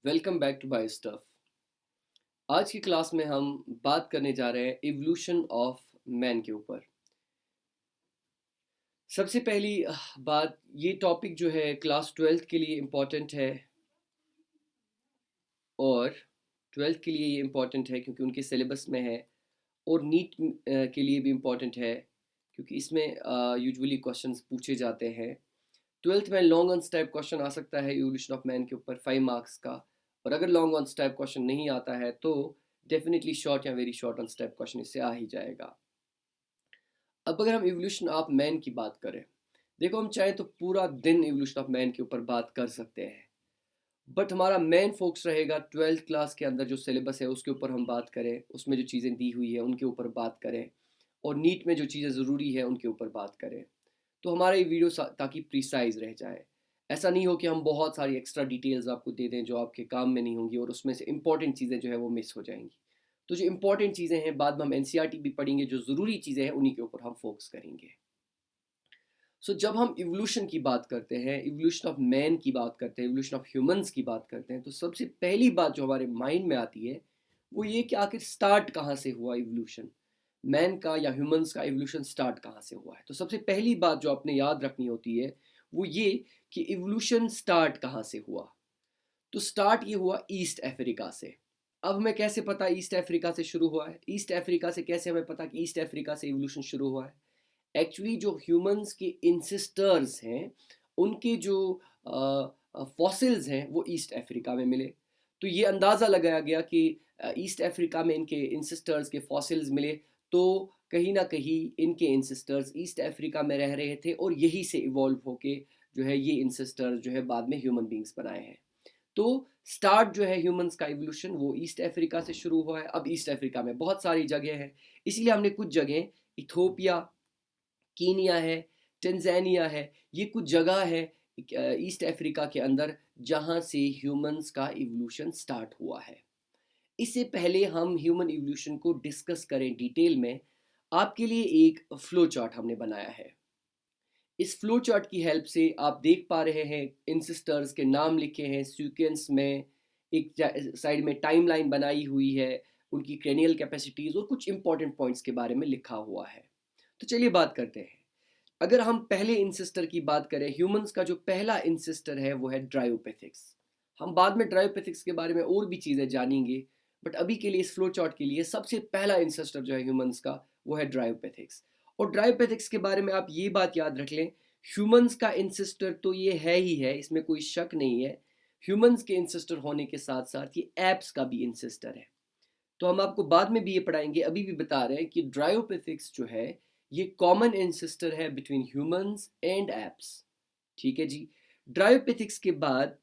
Welcome back to buy stuff. आज की class में हम बात करने जा रहे हैं इवोल्यूशन ऑफ मैन के ऊपर। सबसे पहली बात, ये टॉपिक जो है क्लास ट्वेल्थ के लिए इम्पॉर्टेंट है और ट्वेल्थ के लिए ये इम्पॉर्टेंट है क्योंकि उनके सिलेबस में है, और नीट के लिए भी इम्पॉर्टेंट है क्योंकि इसमें यूजुअली क्वेश्चंस पूछे जाते हैं। ट्वेल्थ में लॉन्ग आंसर टाइप क्वेश्चन आ सकता है इवोल्यूशन ऑफ मैन के ऊपर 5 मार्क्स का, और अगर लॉन्ग आंसर टाइप क्वेश्चन नहीं आता है तो डेफिनेटली शॉर्ट या very short answer type question इससे आ ही जाएगा। अब अगर हम इवोल्यूशन ऑफ मैन की बात करें, देखो हम चाहें तो पूरा दिन इवोल्यूशन ऑफ मैन के ऊपर बात कर सकते हैं, बट हमारा मेन फोकस रहेगा ट्वेल्थ क्लास के अंदर जो सिलेबस है उसके ऊपर हम बात करें, उसमें जो चीज़ें दी हुई है उनके ऊपर बात करें, और नीट में जो चीज़ें ज़रूरी है उनके ऊपर बात करें। तो हमारा ये वीडियो ताकि प्रिसाइज रह जाए, ऐसा नहीं हो कि हम बहुत सारी एक्स्ट्रा डिटेल्स आपको दे दें जो आपके काम में नहीं होंगी और उसमें से इंपॉर्टेंट चीज़ें जो है वो मिस हो जाएंगी। तो जो इंपॉर्टेंट चीज़ें हैं बाद में हम एनसीईआरटी भी पढ़ेंगे, जो ज़रूरी चीज़ें हैं उन्हीं के ऊपर हम फोकस करेंगे। जब हम इवोल्यूशन की बात करते हैं, इवोल्यूशन ऑफ मैन की बात करते हैं, इवोल्यूशन ऑफ ह्यूमंस की बात करते हैं, तो सबसे पहली बात जो हमारे माइंड में आती है वो ये कि आखिर स्टार्ट कहाँ से हुआ इवोल्यूशन, मैन का या ह्यूमंस का इवोल्यूशन स्टार्ट कहाँ से हुआ है। तो सबसे पहली बात जो आपने याद रखनी होती है वो ये कि इवोल्यूशन स्टार्ट कहाँ से हुआ। तो स्टार्ट ये हुआ ईस्ट अफ्रीका से। अब हमें कैसे पता ईस्ट अफ्रीका से शुरू हुआ है, ईस्ट अफ्रीका से कैसे हमें पता कि ईस्ट अफ्रीका से इवोल्यूशन शुरू हुआ है। एक्चुअली जो ह्यूमंस के इंसिस्टर्स हैं उनके जो फॉसिल्स हैं वो ईस्ट अफ्रीका में मिले। तो ये अंदाज़ा लगाया गया कि ईस्ट अफ्रीका में इनके इंसिस्टर्स के फॉसिल्स मिले, तो कहीं ना कहीं इनके इंसिस्टर्स ईस्ट अफ्रीका में रह रहे थे और यही से इवॉल्व होके जो है ये इंसिस्टर्स जो है बाद में ह्यूमन बींग्स बनाए हैं। तो स्टार्ट जो है ह्यूमंस का इवोल्यूशन वो ईस्ट अफ्रीका से शुरू हुआ है। अब ईस्ट अफ्रीका में बहुत सारी जगह हैं, इसीलिए हमने कुछ जगह इथोपिया, कीनिया है, टंजानिया है, ये कुछ जगह है ईस्ट अफ्रीका के अंदर जहाँ से ह्यूमंस का इवोल्यूशन स्टार्ट हुआ है। इससे पहले हम ह्यूमन इवोल्यूशन को डिस्कस करें डिटेल में, आपके लिए एक फ्लो चार्ट हमने बनाया है। इस फ्लो चार्ट की हेल्प से आप देख पा रहे हैं इंसिस्टर्स के नाम लिखे हैं सीक्वेंस में, एक साइड में टाइमलाइन बनाई हुई है, उनकी क्रेनियल कैपेसिटीज और कुछ इंपॉर्टेंट पॉइंट्स के बारे में लिखा हुआ है। तो चलिए बात करते हैं। अगर हम पहले इंसिस्टर की बात करें, ह्यूमंस का जो पहला इंसिस्टर है वो है ड्रायोपेथिक्स। हम बाद में ड्रायोपेथिक्स के बारे में और भी चीज़ें जानेंगे, बट अभी के लिए इस फ्लो चार्ट के लिए सबसे पहला इंसिस्टर जो है ह्यूमंस का वो है ड्रायोपेथिक्स। और ड्रायोपेथिक्स के बारे में आप ये बात याद रख लें, ह्यूमंस का इंसिस्टर तो ये है ही है, इसमें कोई शक नहीं है। ह्यूमंस के इंसिस्टर होने के साथ साथ ये एप्स का भी इंसिस्टर है। तो हम आपको बाद में भी ये पढ़ाएंगे, अभी भी बता रहे हैं कि ड्रायोपेथिक्स जो है ये कॉमन एंसेस्टर है बिटवीन ह्यूमंस एंड एप्स। ठीक है जी। ड्रायोपेथिक्स के बाद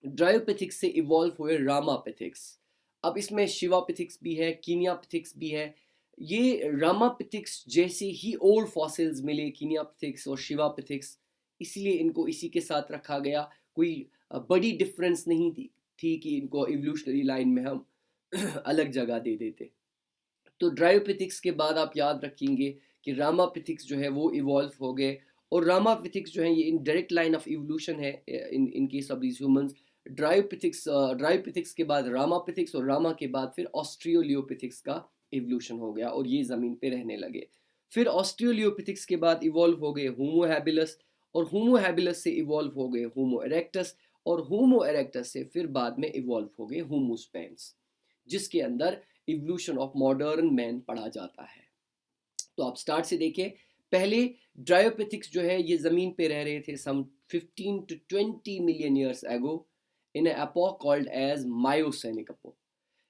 ड्रायोपेथिक्स से इवॉल्व हुए रामापेथिक्स। अब इसमें शिवापेथिक्स भी है, कीनियापेथिक्स भी है। ये रामापेथिक्स जैसे ही ओल्ड फॉसिल्स मिले कीनियापेथिक्स और शिवापेथिक्स, इसलिए इनको इसी के साथ रखा गया। कोई बड़ी डिफरेंस नहीं थी कि इनको इवोल्यूशनरी लाइन में हम अलग जगह दे देते। तो ड्रायोपेथिक्स के बाद आप याद रखेंगे कि रामापेथिक्स जो है वो इवॉल्व हो गए, और रामापेथिक्स जो है ये in direct line of evolution है in case of these humans. Dryopithecus के बाद रामापेथिक्स, और रामा के बाद फिर ऑस्ट्रियोलियोपेथिक्स का इवोल्यूशन हो गया और ये ज़मीन पे रहने लगे। फिर ऑस्ट्रियोलियोपेथिक्स के बाद इवॉल्व हो गए होमो हैबिलस, और होमो हैबिलस से इवॉल्व हो गए होमो इरेक्टस, और होमो इरेक्टस से फिर बाद में इवॉल्व हो गए होमो सपेंस, जिसके अंदर इवोल्यूशन ऑफ मॉडर्न मैन पढ़ा जाता है। तो आप स्टार्ट से देखें, पहले ड्रायोपेथिक्स जो है ये ज़मीन पे रह रहे थे सम 15 to 20 million years ago in epoch called as मायोसेनिक epoch.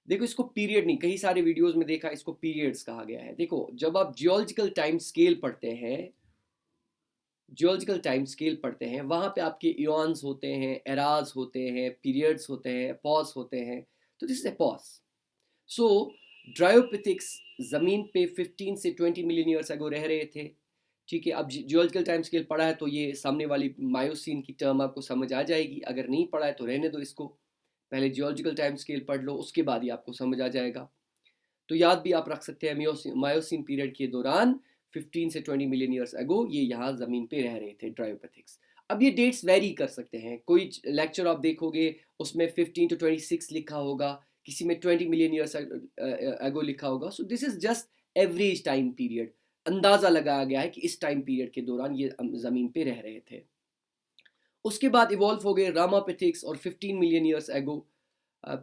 देखो इसको पीरियड नहीं, कई सारे वीडियोस में देखा इसको पीरियड्स कहा गया है। देखो जब आप जियोलॉजिकल टाइम स्केल पढ़ते हैं, जियोलॉजिकल टाइम स्केल पढ़ते हैं वहाँ पे आपके इयॉन्स होते हैं, एराज होते हैं, पीरियड्स होते हैं, पॉज होते हैं। तो दिस इज ए पॉज। सो ड्रायोपिथिक्स ज़मीन पे 15 से 20 मिलियन ईयर्स अगो रह रहे थे। ठीक है, अब जियोलॉजिकल टाइम स्केल पढ़ा है तो ये सामने वाली मायोसीन की टर्म आपको समझ आ जाएगी, अगर नहीं पढ़ा है तो रहने दो इसको, पहले जियोलॉजिकल टाइम स्केल पढ़ लो उसके बाद ही आपको समझ आ जाएगा। तो याद भी आप रख सकते हैं मायोसीन पीरियड के दौरान 15 से 20 मिलियन ईयर्स अगो ये यहाँ ज़मीन पे रह रहे थे ड्रायोपेथिक्स। अब ये डेट्स वेरी कर सकते हैं, कोई लेक्चर आप देखोगे उसमें 15 to 26 लिखा होगा, किसी में 20 मिलियन ईयर्स अगो लिखा होगा। So this is just average time period, अंदाज़ा लगाया गया है कि इस टाइम पीरियड के दौरान ये ज़मीन पे रह रहे थे। उसके बाद इवॉल्व हो गए रामापिथिक्स और 15 मिलियन ईयर्स एगो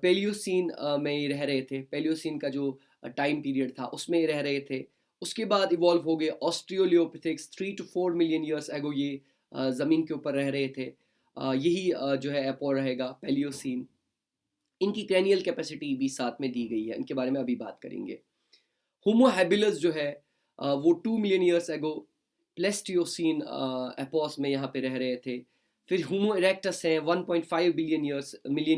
पेलियोसीन में ये रह रहे थे। पेलियोसीन का जो टाइम पीरियड था उसमें ये रह रहे थे। उसके बाद इवॉल्व हो गए ऑस्ट्रियोलियोपिथिक्स, 3 to 4 मिलियन ईयर्स एगो ये ज़मीन के ऊपर रह रहे थे। यही जो है एपो रहेगा पेलियोसीन। इनकी क्रैनियल कैपेसिटी भी साथ में दी गई है, इनके बारे में अभी बात करेंगे। होमो हैबिलस जो है वो 2 मिलियन ईयर्स एगो प्लेस्टियोसीन एपोस में यहाँ पे रह रहे थे। फिर होमो इरेक्टस है 1.5 मिलियन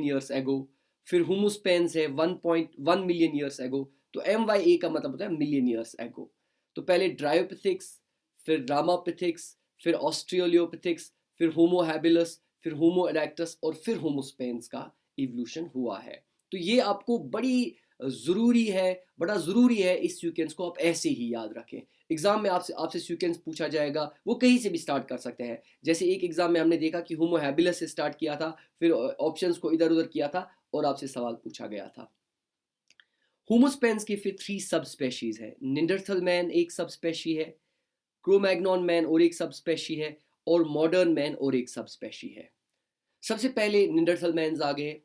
ईयर्स एगो। फिर होमोस्पेंस है 1.1 मिलियन ईयर्स एगो। तो MYA का मतलब होता है मिलियन ईयर्स एगो। तो पहले ड्रायोपिथिक्स, फिर रामापिथिक्स, फिर ऑस्ट्रियोलियोपिथिक्स, फिर होमो हैबिलस, फिर होमो इरेक्टस और फिर होमोस्पेंस का इवोल्यूशन हुआ है। तो ये आपको ज़रूरी है, बड़ा ज़रूरी है इस सीक्वेंस को आप ऐसे ही याद रखें। एग्जाम में आपसे सीक्वेंस पूछा जाएगा, वो कहीं से भी स्टार्ट कर सकते हैं। जैसे एक एग्जाम में हमने देखा कि होमो हैबिलस से स्टार्ट किया था, फिर ऑप्शंस को इधर उधर किया था और आपसे सवाल पूछा गया था। होमोस्पेंस की फिर 3 सब स्पेशीज है। निंडरथल मैन एक सब स्पेशी है, क्रोमैग्नॉन मैन और एक सब स्पेशी है, और मॉडर्न मैन और एक सब स्पेशी है। सबसे पहले निंडरथल मैन्स आ गए,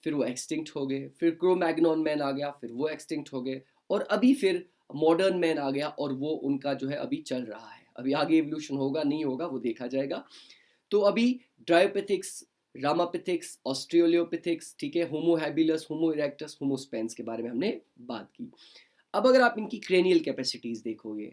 फिर वो एक्सटिंक्ट हो गए, फिर क्रोमैग्नॉन मैन आ गया, फिर वो एक्सटिंक्ट हो गए, और अभी फिर मॉडर्न मैन आ गया और वो उनका जो है अभी चल रहा है। अभी आगे एवोल्यूशन होगा नहीं होगा वो देखा जाएगा। तो अभी ड्रायोपिथिक्स, रामापिथिक्स, ऑस्ट्रेलियोपिथिक्स, ठीक है, होमो हैबिलस, होमो इरेक्टस, होमोस्पेंस के बारे में हमने बात की। अब अगर आप इनकी क्रेनियल कैपेसिटीज देखोगे,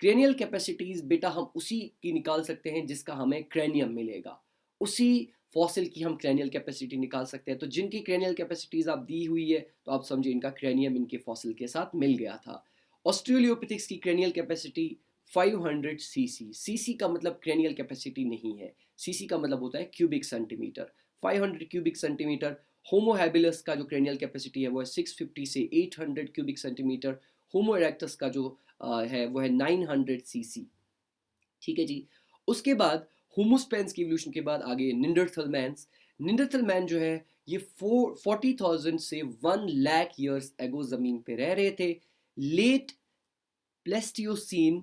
क्रेनियल कैपेसिटीज बेटा हम उसी की निकाल सकते हैं जिसका हमें क्रेनियम मिलेगा, उसी फॉसिल की हम क्रेनियल कैपेसिटी निकाल सकते हैं। तो जिनकी क्रेनियल कैपेसिटीज आप दी हुई है तो आप समझिए इनका क्रेनियम इनके फॉसिल के साथ मिल गया था। ऑस्ट्रेलियोपिथिक्स की क्रेनियल कैपेसिटी 500 सीसी। सीसी का मतलब क्रेनियल कैपेसिटी नहीं है, सीसी का मतलब होता है क्यूबिक सेंटीमीटर। 500 cubic centimetre. होमो हैबिलस का जो क्रेनियल कैपेसिटी है वो है 650 से 800 क्यूबिक सेंटीमीटर। होमो इरेक्टस का जो है वो है 900 सीसी। ठीक है जी। उसके बाद होमोस्पेंस की इवोल्यूशन के बाद आगे निंडरथल मैन्स। निंडरथल मैन जो है ये 40,000 से 1 लाख ईयर्स एगो ज़मीन पे रह रहे थे। लेट प्लेस्टियोसीन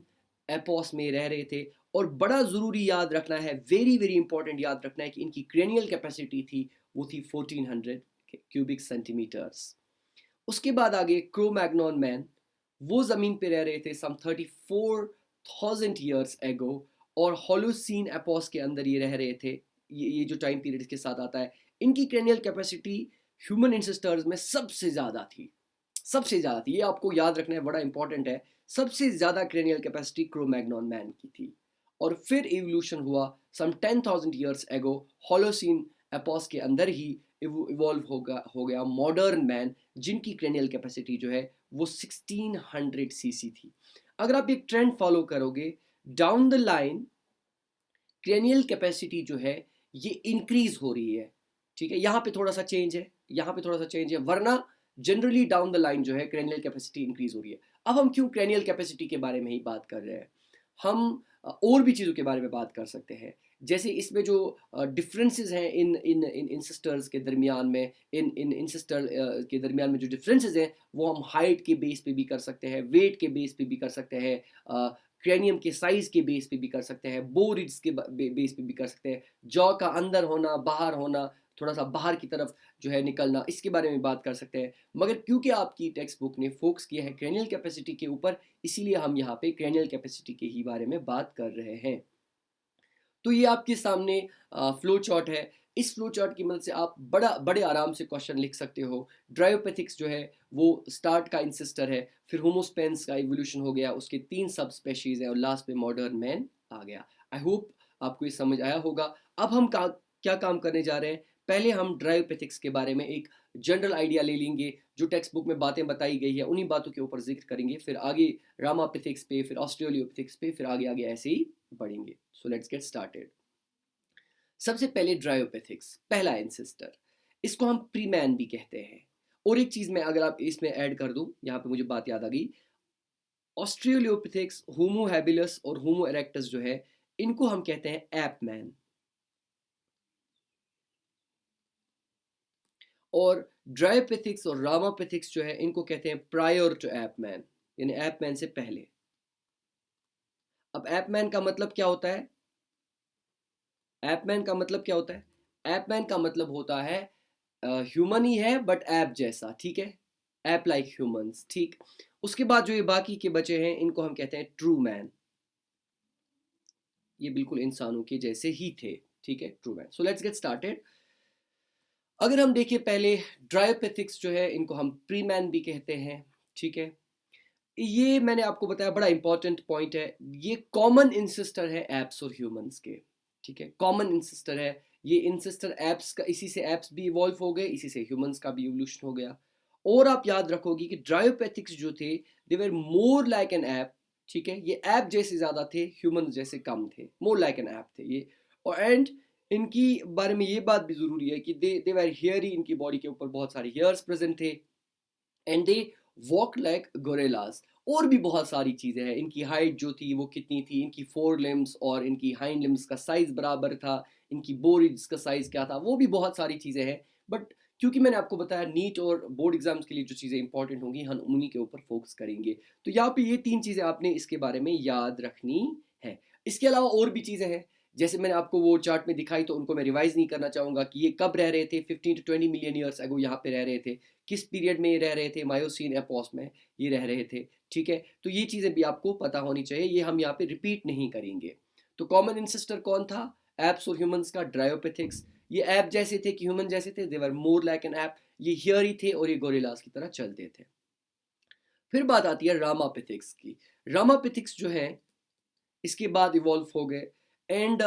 एपोस में रह रहे थे। और बड़ा ज़रूरी याद रखना है, वेरी वेरी इंपॉर्टेंट याद रखना है कि इनकी क्रेनियल कैपेसिटी थी वो थी 1400 क्यूबिक सेंटीमीटर्स। उसके बाद आगे क्रोमैग्नॉन मैन, वो ज़मीन पे रह रहे थे सम 34,000 ईयर्स एगो, और होलोसीन एपोस के अंदर ये रह रहे थे। ये जो टाइम पीरियड के साथ आता है, इनकी क्रेनियल कैपेसिटी ह्यूमन इंसेस्टर्स में सबसे ज़्यादा थी, सबसे ज़्यादा थी। ये आपको याद रखना है, बड़ा इंपॉर्टेंट है। सबसे ज़्यादा क्रेनियल कैपेसिटी क्रोमैग्नॉन मैन की थी। और फिर इवोल्यूशन हुआ सम 10,000 ईयर्स एगो, होलोसीन एपोस के अंदर ही इवॉल्व हो गया मॉडर्न मैन, जिनकी क्रेनियल कैपेसिटी जो है वो 1600 सीसी थी। अगर आप एक ट्रेंड फॉलो करोगे down the line, cranial capacity जो है ये इंक्रीज हो रही है। ठीक है, यहाँ पे थोड़ा सा चेंज है, यहाँ पे थोड़ा सा चेंज है, वरना जनरली डाउन द लाइन जो है क्रेनियल कैपेसिटी इंक्रीज हो रही है। अब हम क्यों क्रेनियल कैपेसिटी के बारे में ही बात कर रहे हैं, हम और भी चीज़ों के बारे में बात कर सकते हैं। जैसे इसमें जो डिफरेंसेस हैं इन इन इन इंसिस्टर्स के दरमियान में, इन इन इंसिस्टर के दरमियान में जो डिफरेंसेस हैं वो हम हाइट के बेस पे भी कर सकते हैं, वेट के बेस पे भी कर सकते हैं, क्रेनियम के साइज के बेस पे भी कर सकते हैं, बोरिड्स के बेस पे भी कर सकते हैं, जॉ का अंदर होना बाहर होना, थोड़ा सा बाहर की तरफ जो है निकलना, इसके बारे में बात कर सकते हैं। मगर क्योंकि आपकी टेक्स्ट बुक ने फोकस किया है क्रेनियल कैपेसिटी के ऊपर, इसीलिए हम यहाँ पे क्रेनियल कैपेसिटी के ही बारे में बात कर रहे हैं। तो ये आपके सामने फ्लो चार्ट है। इस फ्लो चार्ट की मदद से आप बड़े आराम से क्वेश्चन लिख सकते हो। ड्रायोपैथिक्स जो है वो स्टार्ट का इंसिस्टर है, फिर होमोस्पेंस का इवोल्यूशन हो गया, उसके 3 सब स्पेशीज हैं, और लास्ट में मॉडर्न मैन आ गया। आई होप आपको ये समझ आया होगा। अब हम क्या काम करने जा रहे हैं, पहले हम ड्रायोपैथिक्स के बारे में एक जनरल आइडिया ले लेंगे, जो टेक्स्ट बुक में बातें बताई गई है उन्हीं बातों के ऊपर जिक्र करेंगे, फिर आगे रामापैथिक्स पे, फिर ऑस्ट्रेलियोपैथिक्स पे, फिर आगे आगे ऐसे ही बढ़ेंगे। So let's get started. सबसे पहले ड्रायोपैथिक्स, पहला एंसेस्टर, इसको हम प्रीमैन भी कहते हैं। और एक चीज मैं अगर आप इसमें ऐड कर दूं, यहाँ पे मुझे बात याद आ गई, ऑस्ट्रेलियोपैथिक्स, होमो हैबिलस और होमो इरेक्टस जो है इनको हम कहते हैं एप मैन। और ड्रायोपिथिक्स और रामापिथिक्स जो है इनको कहते हैं प्रायर टू एपमैन, यानी एपमैन से पहले। अब एपमैन का मतलब क्या होता है? एपमैन का मतलब क्या होता है? एपमैन का मतलब होता है ह्यूमन ही है बट ऐप जैसा, ठीक है, ऐप लाइक ह्यूमंस, ठीक। उसके बाद जो ये बाकी के बचे हैं इनको हम कहते हैं ट्रू मैन, ये बिल्कुल इंसानों के जैसे ही थे, ठीक है, true man. So let's get started. अगर हम देखें पहले ड्रायोपेथिक्स जो है इनको हम प्री मैन भी कहते हैं, ठीक है। ये मैंने आपको बताया बड़ा इंपॉर्टेंट पॉइंट है, ये कॉमन इंसिस्टर है एप्स और ह्यूमंस के, ठीक है, कॉमन इंसिस्टर है। ये इंसिस्टर एप्स का, इसी से एप्स भी इवॉल्व हो गए, इसी से ह्यूमंस का भी इवोल्यूशन हो गया। और आप याद रखोगे कि ड्रायोपैथिक्स जो थे दे वर मोर लाइक एन ऐप, ठीक है, ये ऐप जैसे ज़्यादा थे, ह्यूमंस जैसे कम थे, मोर लाइक एन ऐप थे ये। और एंड इनकी बारे में ये बात भी ज़रूरी है कि दे वर हेयरी, इनकी बॉडी के ऊपर बहुत सारे हेयर्स प्रेजेंट थे, एंड दे वॉक लाइक गोरेलास। और भी बहुत सारी चीज़ें हैं, इनकी हाइट जो थी वो कितनी थी, इनकी फोर लिम्स और इनकी हाइंड लिम्स का साइज बराबर था, इनकी बोरिज का साइज क्या था, वो भी बहुत सारी चीज़ें हैं। बट क्योंकि मैंने आपको बताया नीट और बोर्ड एग्जाम्स के लिए जो चीज़ें इंपॉर्टेंट होंगी हम उन्हीं के ऊपर फोकस करेंगे। तो यहाँ पे ये 3 चीज़ें आपने इसके बारे में याद रखनी है। इसके अलावा और भी चीज़ें हैं, जैसे मैंने आपको वो चार्ट में दिखाई, तो उनको मैं रिवाइज नहीं करना चाहूँगा कि ये कब रह रहे थे, 15 to 20 मिलियन ईयर्स अगो यहाँ पे रह रहे थे, किस पीरियड में ये रह रहे थे, मायोसीन एपॉस में ये रह रहे थे, ठीक है। तो ये चीज़ें भी आपको पता होनी चाहिए, ये हम यहाँ पे रिपीट नहीं करेंगे। तो कॉमन इंसिस्टर कौन था एप्स और ह्यूमंस का? ड्रायोपेथिक्स। ये ऐप जैसे थे कि ह्यूमन जैसे थे, दे वर मोर लाइक एन ऐप, ये हियर ही थे और ये गोरिल्लास की तरह चलते थे। फिर बात आती है रामापिथिक्स की। रामापिथिक्स जो है इसके बाद इवॉल्व हो गए, एंड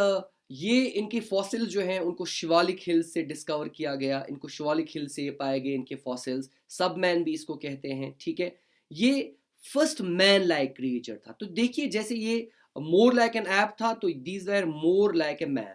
ये इनके फॉसिल्स जो हैं उनको शिवालिक हिल्स से डिस्कवर किया गया, इनको शिवालिक हिल्स से ये पाए गए इनके फॉसिल्स, सब मैन भी इसको कहते हैं, ठीक है। ये फर्स्ट मैन लाइक क्रिएचर था। तो देखिए जैसे ये मोर लाइक एन ऐप था, तो these were more like a man,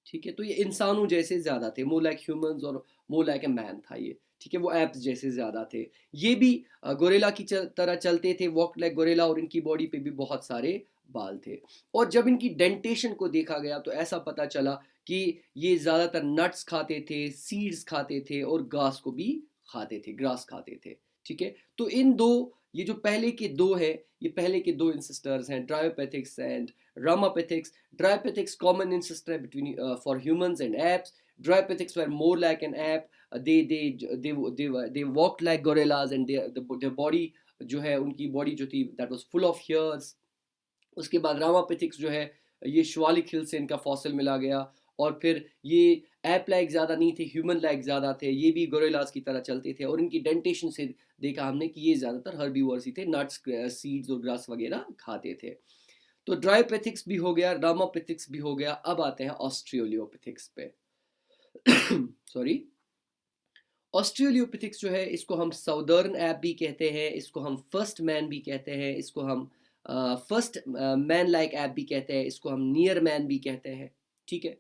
ठीक है। तो ये इंसानों जैसे ज्यादा थे, मोर लाइक ह्यूमंस, और मोर लाइक ए मैन था ये, ठीक है, वो एप्स जैसे ज्यादा थे। ये भी गोरेला की तरह चलते थे, वॉक लाइक गोरेला, और इनकी बॉडी पे भी बहुत सारे बाल थे। और जब इनकी डेंटेशन को देखा गया तो ऐसा पता चला कि ये ज्यादातर नट्स खाते थे, सीड्स खाते थे, और घास को भी खाते थे, ग्रास खाते थे, ठीक है। तो इन दो, ये जो पहले के दो है, ये पहले के दो इंसिस्टर्स हैं, ड्रायोपेथिक्स and रामापेथिक्स। Dryopithecus common ancestor between for humans and apes. Dryopithecus were more like an ape. They walked like gorillas, and their body जो है, उनकी बॉडी जो थी that was full of hairs. उसके बाद रामापिथिक्स जो है ये शिवालिक हिल से इनका फॉसिल मिला गया, और फिर ये ऐप लाइक ज़्यादा नहीं थे, ह्यूमन लाइक ज़्यादा थे, ये भी गोरिल्लास की तरह चलते थे, और इनकी डेंटेशन से देखा हमने कि ये ज़्यादातर हर्बीवोर्स ही थे, नट्स, सीड्स और ग्रास वगैरह खाते थे। तो ड्रायोपेथिक्स भी हो गया, रामापेथिक्स भी हो गया। अब आते हैं ऑस्ट्रेलियोपेथिक्स पे। सॉरी, ऑस्ट्रेलियोपेथिक्स जो है इसको हम साउदर्न ऐप भी कहते हैं, इसको हम फर्स्ट मैन भी कहते हैं, इसको हम फर्स्ट मैन लाइक ऐप भी कहते हैं, इसको हम नियर मैन भी कहते हैं, ठीक है।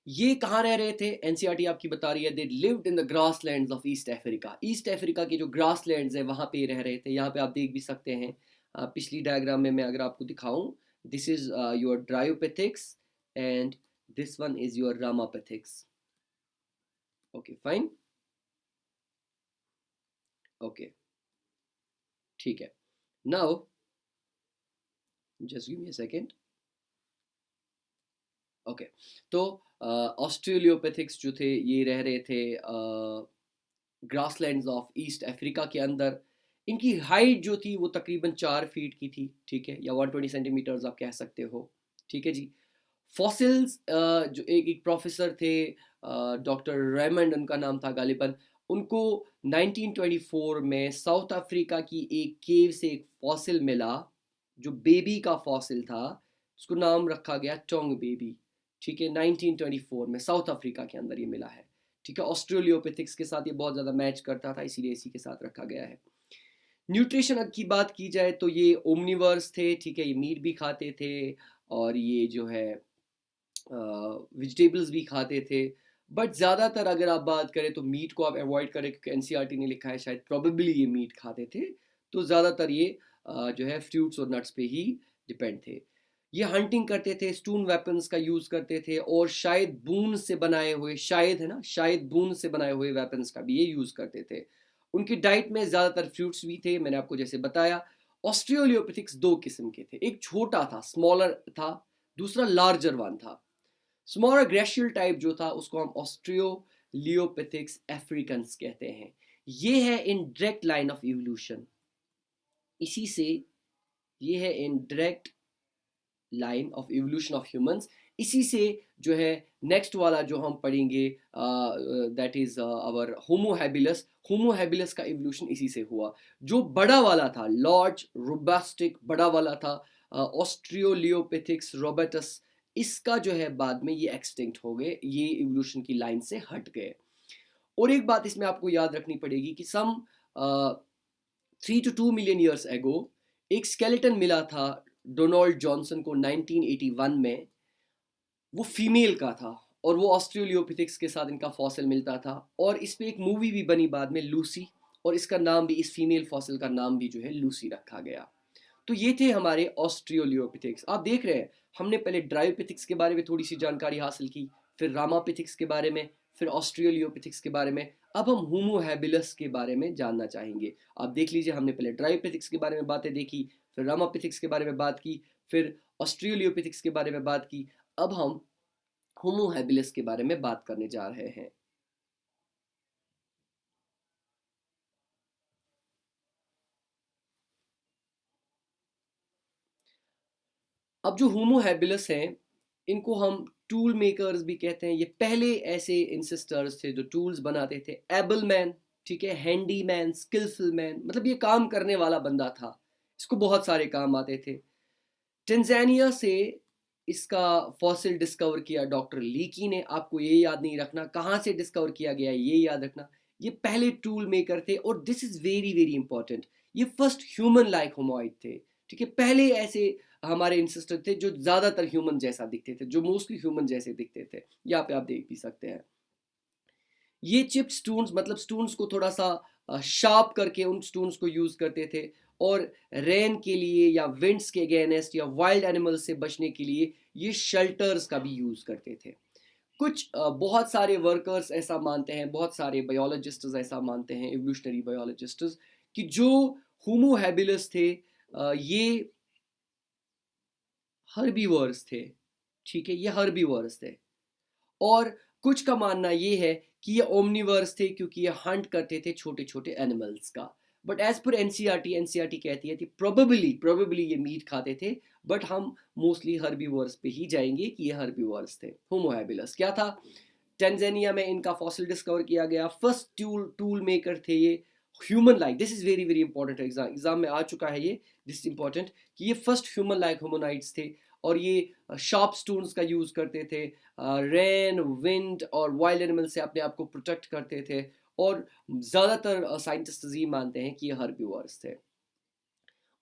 ये कहाँ रह रहे थे? एनसीईआरटी आपकी बता रही है they lived in the grasslands of east Africa. East Africa के जो ग्रासलैंड्स है वहाँ पे रह रहे थे। यहाँ पे आप देख भी सकते हैं, पिछली डायग्राम में मैं अगर आपको दिखाऊं, this is your Dryopithecus and this one is your Ramapithecus. Okay fine, okay, ठीक है। Now just give me a second. Okay, तो ऑस्ट्रेलियोपेथिक्स जो थे ये रह रहे थे ग्रासलैंड्स ऑफ ईस्ट अफ्रीका के अंदर। इनकी हाइट जो थी वो तकरीबन 4 फीट की थी, ठीक है, या 120 सेंटीमीटर्स आप कह सकते हो, ठीक है जी। फॉसिल्स जो एक प्रोफेसर थे, डॉक्टर रेमंड उनका नाम था गालिबन, उनको 1924 में साउथ अफ्रीका की एक केव से एक फॉसिल मिला, जो बेबी का फॉसिल था, उसको नाम रखा गया टोंग बेबी, ठीक है। 1924 में साउथ अफ्रीका के अंदर ये मिला है, ठीक है। ऑस्ट्रेलियोपेथिक्स के साथ ये बहुत ज़्यादा मैच करता था, इसीलिए इसी के साथ रखा गया है। न्यूट्रिशन की बात की जाए तो ये ओमनिवर्स थे, ठीक है, ये मीट भी खाते थे, और ये जो है वेजिटेबल्स भी खाते थे। बट ज़्यादातर अगर आप बात करें तो मीट को आप अवॉइड करें, क्योंकि एनसीईआरटी ने लिखा है शायद प्रोबेबली ये मीट खाते थे। तो ज़्यादातर ये जो है फ्रूट्स और नट्स पे ही डिपेंड थे। ये हंटिंग करते थे, स्टोन वेपन्स का यूज करते थे, और शायद बून से बनाए हुए, शायद है ना, शायद बून से बनाए हुए वेपन्स का भी ये यूज करते थे। उनकी डाइट में ज्यादातर फ्रूट्स भी थे, मैंने आपको जैसे बताया। ऑस्ट्रेलियोपिथिक्स दो किस्म के थे, एक छोटा था, स्मॉलर था, दूसरा लार्जर वन था। स्मॉलर ग्रेशियल टाइप जो था उसको हम ऑस्ट्रियोलियोपिथिक्स अफ्रीकन्स कहते हैं। ये है in direct line of evolution, इसी से, ये है in direct line of evolution of humans. इसी से जो है नेक्स्ट वाला जो हम पढ़ेंगे, that is our Homo habilis. Homo habilis का इवोल्यूशन इसी से हुआ। जो बड़ा वाला था, लार्ज रोबस्टिक बड़ा वाला था, ऑस्ट्रियोलियोपिथिक्स रोबेटस, इसका जो है बाद में ये एक्सटिंक्ट हो गए, ये इवोल्यूशन की लाइन से हट गए। और एक बात इसमें आपको याद रखनी पड़ेगी कि सम 3 to 2 million ईयर्स एगो एक स्केलेटन मिला था डोनाल्ड जॉनसन को 1981 में। वो फीमेल का था और वो ऑस्ट्रेलियोपिथिक्स के साथ इनका फॉसिल मिलता था, और इस पे एक मूवी भी बनी बाद में, लूसी, और इसका नाम भी, इस फीमेल फॉसिल का नाम भी जो है लूसी रखा गया। तो ये थे हमारे ऑस्ट्रेलियोपिथिक्स। आप देख रहे हैं, हमने पहले ड्रायोपिथिक्स के बारे में थोड़ी सी जानकारी हासिल की, फिर रामापिथिक्स के बारे में, फिर ऑस्ट्रेलियोपिथिक्स के बारे में। अब हम होमो हैबिलस के बारे में जानना चाहेंगे। आप देख लीजिए, हमने पहले ड्रायोपिथिक्स के बारे में बातें देखी, फिर रामापिथिक्स के बारे में बात की, फिर ऑस्ट्रेलियोपिथिक्स के बारे में बात की। अब हम होमो हैबिलस के बारे में बात करने जा रहे हैं। अब जो होमो हैबिलस हैं, इनको हम टूल मेकर्स भी कहते हैं। ये पहले ऐसे इंसेस्टर्स थे जो टूल्स बनाते थे। एबल मैन, ठीक है, हैंडी मैन, स्किलफुल मैन, मतलब ये काम करने वाला बंदा था, इसको बहुत सारे काम आते थे। टेंजानिया से इसका फॉसिल डिस्कवर किया डॉक्टर लीकी ने। आपको ये याद नहीं रखना कहाँ से डिस्कवर किया गया, ये याद रखना। ये पहले टूल मेकर थे, और this is very very important, ये फर्स्ट ह्यूमन लाइक होमोइड थे, ठीक है। पहले ऐसे हमारे इंसेस्टर थे जो ज्यादातर ह्यूमन जैसा दिखते थे, जो मोस्टली ह्यूमन जैसे दिखते थे। यहाँ पे आप देख भी सकते हैं। ये चिप स्टोन्स, मतलब स्टोन्स को थोड़ा सा शार्प करके उन स्टोन्स को यूज करते थे, और रेन के लिए या विंड्स के अगेंस्ट या वाइल्ड एनिमल्स से बचने के लिए ये शेल्टर्स का भी यूज करते थे। कुछ बहुत सारे वर्कर्स ऐसा मानते हैं, बहुत सारे बायोलॉजिस्ट्स ऐसा मानते हैं, इवोल्यूशनरी बायोलॉजिस्ट्स, कि जो होमो हैबिलस थे, ये हर्बीवर्स थे, ठीक है, ये हर्बीवर्स थे। और कुछ का मानना ये है कि ये ओमनिवर्स थे, क्योंकि ये हंट करते थे छोटे छोटे एनिमल्स का। बट एज पर एनसीईआरटी कहती है कि प्रोबेबली ये मीट खाते थे, बट हम मोस्टली हर्बीवर्स पे ही जाएंगे कि ये हर्बीवर्स थे। होमो हैबिलस क्या था? टेंजानिया में इनका फॉसिल डिस्कवर किया गया। फर्स्ट टूल मेकर थे ये, human like, this is very very important, exam में आ चुका है ये, दिस इज इंपॉर्टेंट, कि ये फर्स्ट ह्यूमन लाइक होमोनाइड्स थे, और ये शार्प स्टोन्स का यूज करते थे, रेन, विंड और वाइल्ड एनिमल से अपने आप को प्रोटेक्ट करते थे। और ज़्यादातर साइंटिस्ट ये मानते हैं कि ये हर्बीवर्स थे।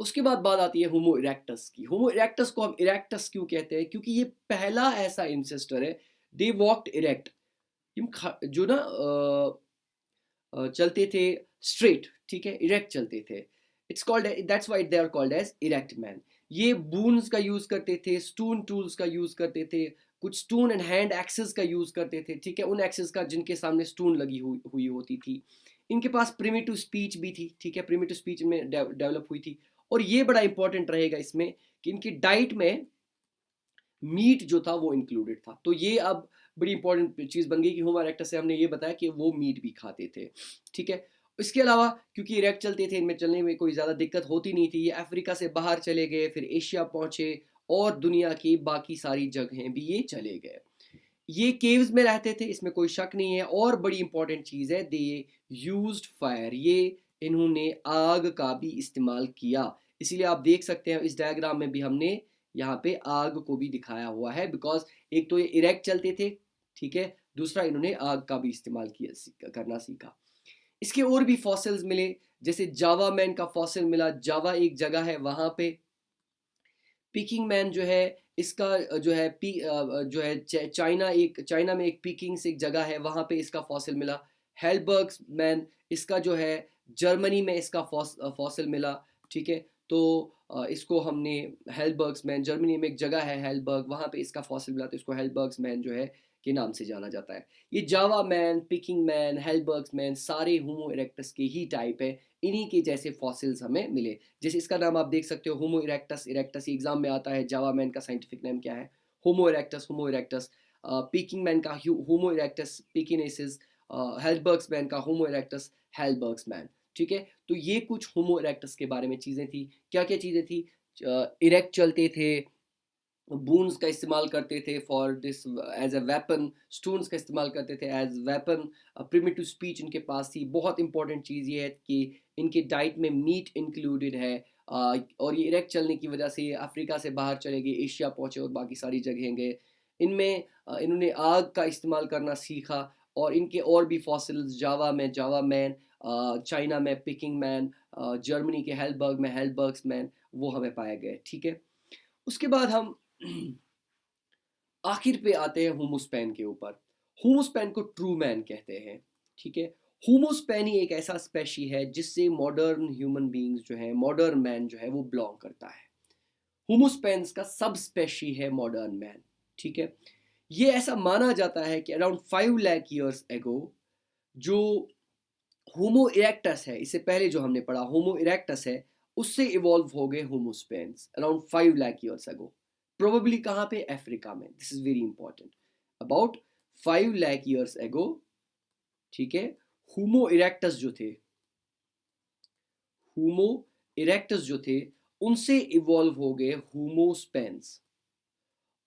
उसके बाद बात आती है होमो इरेक्टस की। होमो इरेक्टस को हम इरेक्टस क्यों कहते हैं? क्योंकि ये पहला ऐसा इंसेस्टर है, दे वॉक्ड इरेक्ट, जो ना चलते थे स्ट्रेट, ठीक है, इरेक्ट चलते थे। It's called, that's why they are called as erect man. ये बून्स का यूज करते थे, स्टोन टूल्स का यूज करते थे, कुछ स्टोन एंड हैंड एक्सेस का यूज करते थे, ठीक है, उन एक्सेस का जिनके सामने स्टोन लगी हुई होती थी। इनके पास प्रिमिटिव स्पीच भी थी, ठीक है, प्रिमिटिव स्पीच में डेवलप हुई थी। और ये बड़ा इंपॉर्टेंट रहेगा इसमें कि इनकी डाइट में मीट जो था वो इंक्लूडेड था। तो ये अब बड़ी इंपॉर्टेंट चीज़ बन गई कि होमो इरेक्टस से हमने ये बताया कि वो मीट भी खाते थे, ठीक है। इसके अलावा क्योंकि इरेक्ट चलते थे, इनमें चलने में कोई ज़्यादा दिक्कत होती नहीं थी, ये अफ्रीका से बाहर चले गए, फिर एशिया पहुँचे, और दुनिया की बाकी सारी जगहें भी ये चले गए। ये केव्स में रहते थे, इसमें कोई शक नहीं है। और बड़ी इंपॉर्टेंट चीज़ है, दे यूज्ड फायर, ये इन्होंने आग का भी इस्तेमाल किया। इसीलिए आप देख सकते हैं इस डायग्राम में भी हमने यहाँ पे आग को भी दिखाया हुआ है, बिकॉज एक तो ये इरेक्ट चलते थे, ठीक है, दूसरा इन्होंने आग का भी इस्तेमाल किया, करना सीखा। इसके और भी फॉसिल्स मिले, जैसे जावा मैन का फॉसिल मिला। जावा एक जगह है, वहां पे पीकिंग मैन जो है, इसका जो है जो है चाइना में एक पीकिंग से एक जगह है, वहां पे इसका फॉसिल मिला। हेलबर्ग्स मैन, इसका जो है जर्मनी में इसका फॉसिल मिला, ठीक है। तो इसको हमने हेल्बर्ग्स मैन, जर्मनी में एक जगह है हेल्बर्ग, वहाँ पे इसका फॉसिल मिला तो इसको हेल्बर्ग्स मैन जो है के नाम से जाना जाता है। ये Java man, Peking man, Heidelberg man सारे होमो इरेक्टस के ही टाइप है। इन्हीं के जैसे फॉसिल्स हमें मिले। जैसे इसका नाम आप देख सकते हो होमो इरेक्टस, इरेक्टस एग्जाम में आता है। जावा मैन का साइंटिफिक नेम क्या है? होमो इरेक्टस, होमो इरेक्टस। पिकिंग मैन का होमो इरेक्टस पिकिनेसिस, हेल्बर्ग्स मैन का होमो इरेक्टस हेल्बर्ग्स मैन। ठीक है, तो ये कुछ होमो इरेक्टस के बारे में चीज़ें थी। क्या क्या चीज़ें थी? इरेक्ट चलते थे, बून्स का इस्तेमाल करते थे for this as a weapon, stones का इस्तेमाल करते थे एज वेपन, प्रिमिटिव स्पीच इनके पास थी। बहुत इंपॉर्टेंट चीज़ ये है कि इनके डाइट में मीट इंक्लूडेड है। और ये इरेक्ट चलने की वजह से ये अफ्रीका से बाहर चले गए, एशिया पहुँचे और बाकी सारी जगह गए। इनमें इन्होंने आग का इस्तेमाल करना सीखा। और इनके और भी फॉसिल्स, जावा में जावा मैन, चाइना में पिकिंग मैन, जर्मनी के हेल्बर्ग में हेल्बर्ग्स मैन, वो हमें पाए गए। ठीक है, उसके बाद हम आखिर पे आते हैं होमोस्पैन के ऊपर। होमोस्पैन को ट्रू मैन कहते हैं। ठीक है, होमोस्पैन ही एक ऐसा स्पेशी है जिससे मॉडर्न ह्यूमन बींग्स जो है, मॉडर्न मैन जो है वो बिलोंग करता है। होमोस्पैन्स का सब स्पेशी है मॉडर्न मैन। ठीक है, ये ऐसा माना जाता है कि अराउंड 5 लाख ईयर्स एगो जो होमो इरेक्टस है, इससे पहले जो हमने पढ़ा होमो इरेक्टस है, उससे इवॉल्व हो गए Homo sapiens around 5 lakh years ago. Probably कहाँ पे? अफ्रीका में। This is very important. About 5 lakh years ago, ठीक है, होमो इरेक्टस जो थे, होमो इरेक्टस जो थे उनसे इवॉल्व हो गए होमोस्पेंस।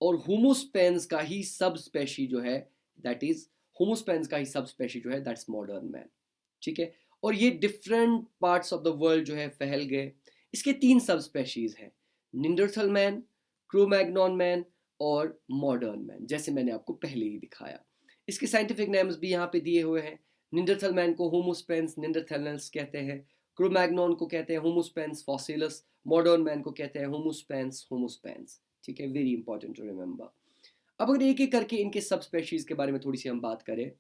और होमोस्पेंस का ही सब स्पेशी जो है दैट इज, होमोस्पेंस का ही सब स्पेशी जो है दैट्स मॉडर्न मैन। ठीक है, और ये different parts of the world जो है फैल गए। इसके 3 सब स्पेशीज हैं, निंडरथल मैन, क्रोमैग्नॉन मैन और मॉडर्न मैन, जैसे मैंने आपको पहले ही दिखाया। इसके साइंटिफिक नेम्स भी यहाँ पे दिए हुए हैं। निंडरथल मैन को होमोस्पेंस निंडरथेलस कहते हैं, क्रोमैग्नॉन को कहते हैं होमोस्पेंस फॉसिलस, मॉडर्न मैन को कहते हैं होमोस्पेंस होमोस्पेंस। ठीक है, वेरी इंपॉर्टेंट टू रिमेंबर। अब अगर एक एक करके इनके सब स्पेशीज के बारे में थोड़ी सी हम बात करें,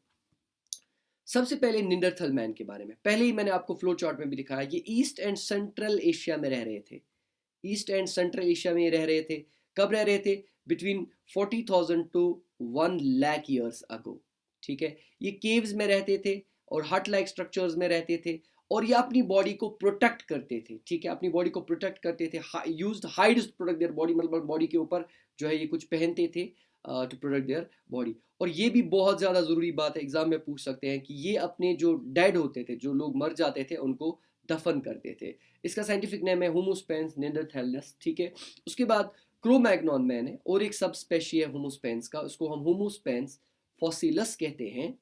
सबसे पहले निंडरथल मैन के बारे में। पहले ही मैंने आपको फ्लो चार्ट में भी दिखाया, ये ईस्ट एंड सेंट्रल एशिया में रह रहे थे। ईस्ट एंड सेंट्रल एशिया में रह रहे थे। कब रह रहे थे? Between 40,000 to 1 lakh years ago. ठीक है, ये केव्स में रहते थे और हट लाइक स्ट्रक्चर्स में रहते थे। और ये अपनी बॉडी को प्रोटेक्ट करते थे। ठीक है, अपनी बॉडी को प्रोटेक्ट करते थे। Used hide to protect their body, मतलब बॉडी के ऊपर जो है ये कुछ पहनते थे टू प्रोटेक्ट देयर बॉडी। और ये भी बहुत ज़्यादा ज़रूरी बात है, एग्जाम में पूछ सकते हैं कि ये अपने जो डेड होते थे, जो लोग मर जाते थे, उनको दफन करते थे। इसका साइंटिफिक नेम है होमोस्पेंस निंडरथैलस। ठीक है, उसके बाद क्रोमैग्नॉन मैन है और एक सब स्पेशी है होमोस्पेंस का, उसको हम होमोस्पेंस फॉसिलस कहते हैं।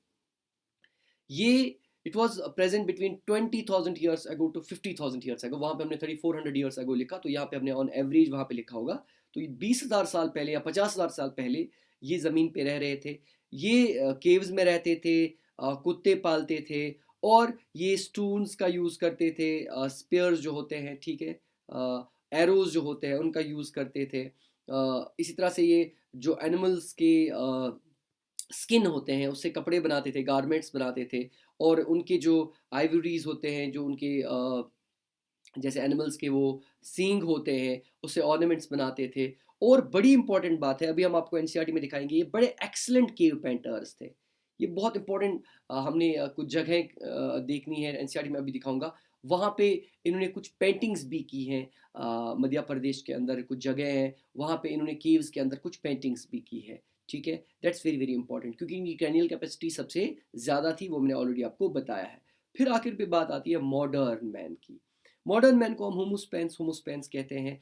ये it was present between 20,000 years ago to 50,000 years ago. वहाँ पे हमने 3400 ईयर्स अगो लिखा, तो यहाँ पे हमने ऑन एवरेज वहाँ पे लिखा होगा। तो 20,000 साल पहले या 50,000 साल पहले ये ज़मीन पे रह रहे थे। ये केव्स में रहते थे, कुत्ते पालते थे और ये स्टून्स का यूज़ करते थे, स्पेयर्स जो होते हैं, ठीक है, एरोज जो होते हैं उनका यूज़ करते थे। इसी तरह से ये जो एनिमल्स के स्किन होते हैं उससे कपड़े बनाते थे, गारमेंट्स बनाते थे। और उनके जो आइवरीज होते हैं, जो उनके जैसे एनिमल्स के वो सींग होते हैं, उससे ऑर्नामेंट्स बनाते थे। और बड़ी इंपॉर्टेंट बात है, अभी हम आपको एनसीईआरटी में दिखाएंगे, ये बड़े एक्सलेंट केव पेंटर्स थे। ये बहुत इंपॉर्टेंट, हमने कुछ जगह देखनी है एनसीईआरटी में, अभी दिखाऊंगा। वहाँ पे इन्होंने कुछ पेंटिंग्स भी की हैं। मध्य प्रदेश के अंदर कुछ जगह हैं, वहाँ पे इन्होंने केव्स के अंदर कुछ पेंटिंग्स भी की है। ठीक है, दैट्स वेरी वेरी इंपॉर्टेंट, क्योंकि इनकी क्रैनियल कैपेसिटी सबसे ज़्यादा थी, वो मैंने ऑलरेडी आपको बताया है। फिर आखिर पे बात आती है मॉडर्न मैन की। मॉडर्न मैन को हम होमोस्पेंस होमोस्पेंस कहते हैं।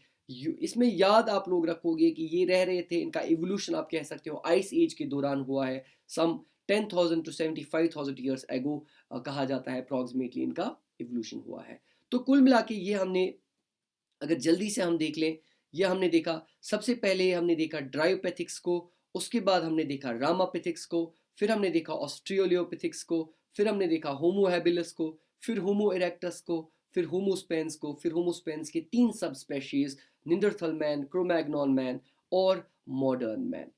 इसमें याद आप लोग रखोगे कि ये रह रहे थे, इनका इवोल्यूशन आप कह सकते हो आइस एज के दौरान हुआ है। सम 10,000 टू 75,000 ईयर्स एगो कहा जाता है अप्रॉक्सीमेटली इनका इवोल्यूशन हुआ है। तो कुल मिला के ये हमने, अगर जल्दी से हम देख लें, यह हमने देखा, सबसे पहले हमने देखा ड्रायोपैथिक्स को, उसके बाद हमने देखा रामापैथिक्स को, फिर हमने देखा ऑस्ट्रियोलियोपैथिक्स को, फिर हमने देखा होमो हैबिलस को, फिर होमो इरेक्टस को, फिर होमोस्पेंस को, फिर होमोस्पेंस के 3 सब स्पेशीज, निंडरथल मैन, क्रोमैग्नॉन मैन और मॉडर्न मैन।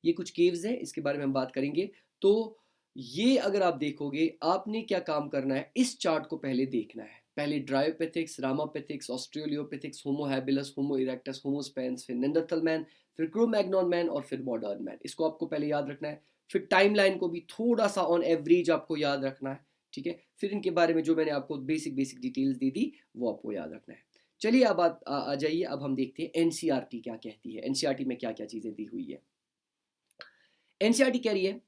ये कुछ केव्स हैं, इसके बारे में हम बात करेंगे। तो ये अगर आप देखोगे, आपने क्या काम करना है, इस चार्ट को पहले देखना है। पहले ड्रायोपेथिक्स, रामापेथिक्स, ऑस्ट्रेलियोपेथिक्स, होमो हैबिलस, होमो इरेक्टस, होमो स्पेंस, फिर नेंडरथल मैन, फिर क्रो-मैग्नॉन मैन और फिर मॉडर्न मैन। इसको आपको पहले याद रखना है। फिर टाइमलाइन को भी थोड़ा सा ऑन एवरेज आपको याद रखना है, ठीक है। फिर इनके बारे में जो मैंने आपको बेसिक डिटेल्स दी थी वो आपको याद रखना है। चलिए अब आ जाइए, अब हम देखते हैं एनसीईआरटी क्या कहती है, एनसीईआरटी में क्या क्या चीज़ें दी हुई है। एनसीईआरटी कह रही है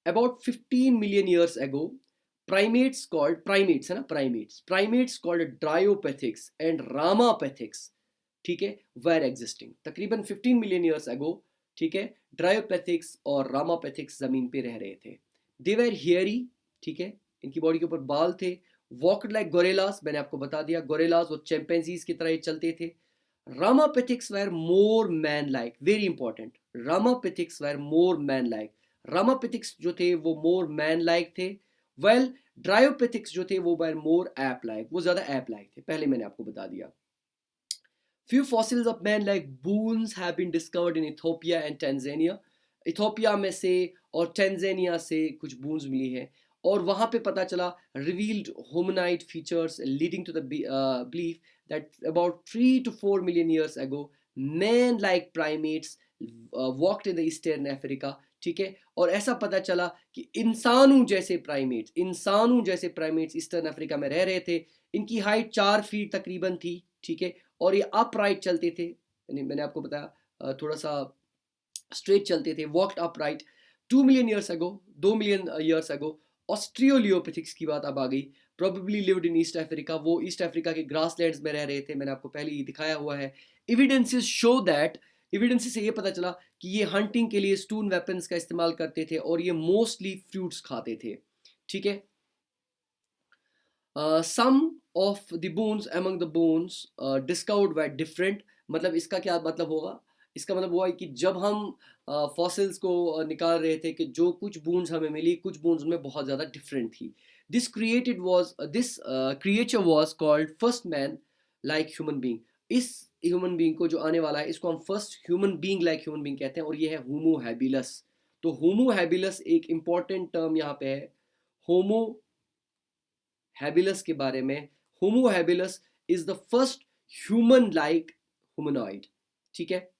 about 15 million years ago primates called primates है ना, primates called dryopethics and ramapethics, ठीक है, were existing तकरीबन 15 मिलियन ईयर्स एगो, ठीक है। ड्रायोपेथिक्स और रामापेथिक्स जमीन पे रह रहे थे। दे वर हियरी, ठीक है, इनकी बॉडी के ऊपर बाल थे। वॉकड लाइक गोरेलास, मैंने आपको बता दिया गोरेलास वो चैंपेंजीज की तरह चलते थे। रामापेथिक्स वर more man like, very important, रामापेथिक्स वर मोर मैन लाइक। रामापेथिक्स जो थे वो मोर मैन लाइक थे। वेल ड्रायोपेथिक्स जो थे वो वर मोर एप लाइक, वो ज्यादा एप लाइक थे, पहले मैंने आपको बता दिया। Few fossils of man like boons have been discovered in Ethiopia and Tanzania. Ethiopia में से और टेंजानिया से कुछ बून्स मिली है और वहाँ पे पता चला revealed hominid features leading to the belief that about 3 to 4 million years ago man like primates walked in the eastern Africa, ठीक है। और ऐसा पता चला कि इंसानों जैसे प्राइमेट्स ईस्टर्न अफ्रीका में रह रहे थे। इनकी हाइट 4 फीट तकरीबन थी, ठीक है, और ये अपराइट चलते थे, मैंने आपको बताया थोड़ा सा स्ट्रेट चलते थे, walked upright. 2 million years ago, 2 million years ago Australopithecus की बात अब आ गई। Probably lived in East Africa, वो ईस्ट अफ्रीका के ग्रासलैंड्स में रह रहे थे, मैंने आपको पहले ही दिखाया हुआ है। एविडेंसेस शो दैट, एविडेंसेस से ये पता चला कि ये हंटिंग के लिए स्टोन वेपन्स का इस्तेमाल करते थे और ये मोस्टली फ्रूट्स खाते थे, ठीक है। Some of the bones among the bones discovered were different, मतलब इसका क्या मतलब होगा, इसका मतलब हुआ कि जब हम फॉसिल्स को निकाल रहे थे कि जो कुछ बोन्स हमें मिली, कुछ बोन्स में बहुत ज़्यादा डिफरेंट थी। This creature was called first man like human being. इस ह्यूमन बींग को जो आने वाला है इसको हम first human being like human being कहते हैं और ये है होमो हैबिलस। तो होमो हैबिलस एक इंपॉर्टेंट टर्म यहाँ पे है, होमो हैबिलस के बारे में। होमो habilis is the first human like humanoid, ठीक है।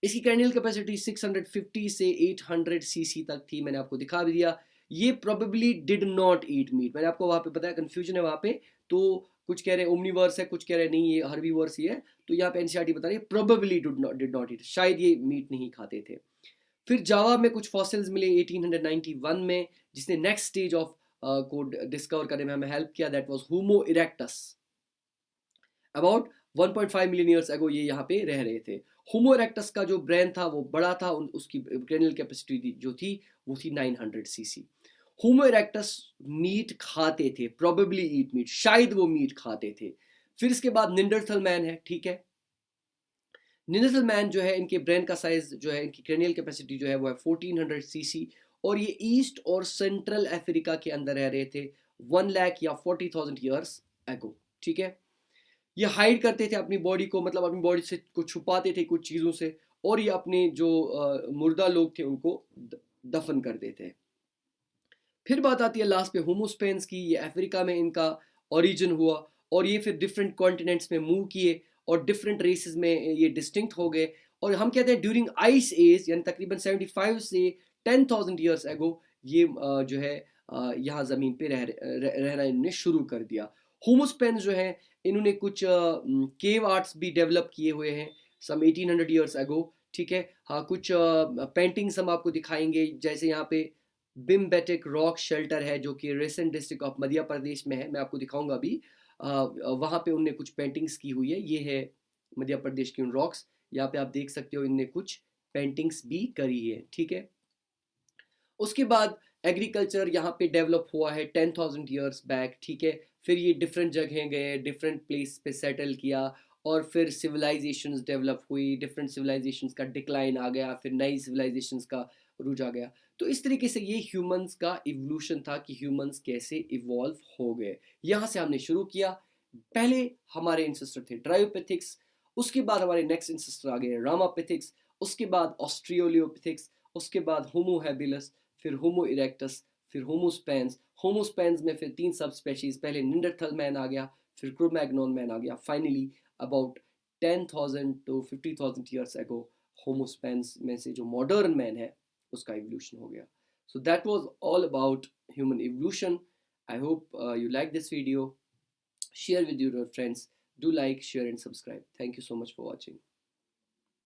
इसकी क्रैनियल कैपेसिटी 650 से 800 सीसी तक थी, मैंने आपको दिखा भी दिया। ये probably did not eat meat, मैंने आपको वहां पे बताया कंफ्यूजन है वहां पे, तो कुछ कह रहे हैं ओमनीवर्स है, कुछ कह रहे हैं नहीं ये हर्बीवर्स ही है, तो यहाँ पे एनसीईआरटी बता रही है प्रोबेबली डिड नॉट ईट, शायद ये मीट नहीं खाते थे। फिर जावा में कुछ फॉसिल्स मिले 1891 में, जिसने नेक्स्ट स्टेज ऑफ को डिस्कवर करने में हमें हेल्प किया, that was homo erectus. About 1.5 million years अगो ये यहाँ पे रह रहे थे। होमो इरेक्टस का जो ब्रेन था वो बड़ा था, उसकी क्रेनियल कैपेसिटी जो थी वो थी 900 सीसी। होमो इरेक्टस मीट खाते थे, प्रोबेबली ईट मीट, शायद वो मीट खाते थे। फिर इसके बाद निंडरथल मैन है, ठीक है। निंडरथल मैन जो है इनके ब्रेन का साइज जो है, इनकी क्रेनियल कैपेसिटी जो है वो है 1400 सीसी और ये ईस्ट और सेंट्रल अफ्रीका के अंदर रह रहे थे 1 लाख या 40,000 ईयर्स एगो, ठीक है। ये हाइड करते थे अपनी बॉडी को, मतलब अपनी बॉडी से कुछ छुपाते थे कुछ चीज़ों से, और ये अपने जो मुर्दा लोग थे उनको दफन कर देते हैं। फिर बात आती है लास्ट पे होमोस्पेंस की, ये अफ्रीका में इनका ओरिजिन हुआ और ये फिर डिफरेंट कॉन्टिनेंट्स में मूव किए और डिफरेंट रेसेस में ये डिस्टिंक्ट हो गए। और हम कहते हैं ड्यूरिंग आइस एज, यानी तकरीबन 75 से 10,000 ईयर्स एगो ये जो है यहाँ ज़मीन पे रहना इन्होंने शुरू कर दिया। होमोस्पेंस जो है इन्होंने कुछ केव आर्ट्स भी डेवलप किए हुए हैं सम 1800 ईयर्स एगो, ठीक है। हाँ, कुछ पेंटिंग्स हम आपको दिखाएंगे, जैसे यहाँ पे बिम्बेटिक रॉक शेल्टर है जो कि ration district of Madhya Pradesh में है, मैं आपको दिखाऊंगा अभी। वहाँ पे उनने कुछ पेंटिंग्स की हुई है, ये है मध्य प्रदेश की उन रॉक्स, यहाँ पे आप देख सकते हो इनने कुछ पेंटिंग्स भी करी है, ठीक है। उसके बाद एग्रीकल्चर यहाँ पे डेवलप हुआ है 10,000 ईयर्स बैक, ठीक है। फिर ये डिफरेंट जगह गए, डिफरेंट प्लेस पे सेटल किया और फिर सिविलाइजेशंस डेवलप हुई, डिफरेंट सिविलाइजेशंस का डिक्लाइन आ गया, फिर नई सिविलाइजेशंस का रूज आ गया। तो इस तरीके से ये ह्यूमंस का इवोल्यूशन था कि ह्यूमंस कैसे इवॉल्व हो गए। यहाँ से हमने शुरू किया, पहले हमारे इंसेस्टर थे ड्रायोपेथिक्स, उसके बाद हमारे नेक्स्ट इंसेस्टर आ गए रामापेथिक्स, उसके बाद ऑस्ट्रियोलियोपेथिक्स, उसके बाद होमो हैबिलस, फिर होमो इरेक्टस, फिर होमोस्पेंस में फिर 3 सब स्पेशीज, पहले निंडरथल मैन आ गया, फिर क्रो-मैग्नोन मैन आ गया, finally about 10,000 to 50,000 years ago होमोस्पेंस में से जो मॉडर्न मैन है उसका इवोल्यूशन हो गया. So that was all about human evolution. I hope you like this video. Share with your friends. Do like, share and subscribe. Thank you so much for watching.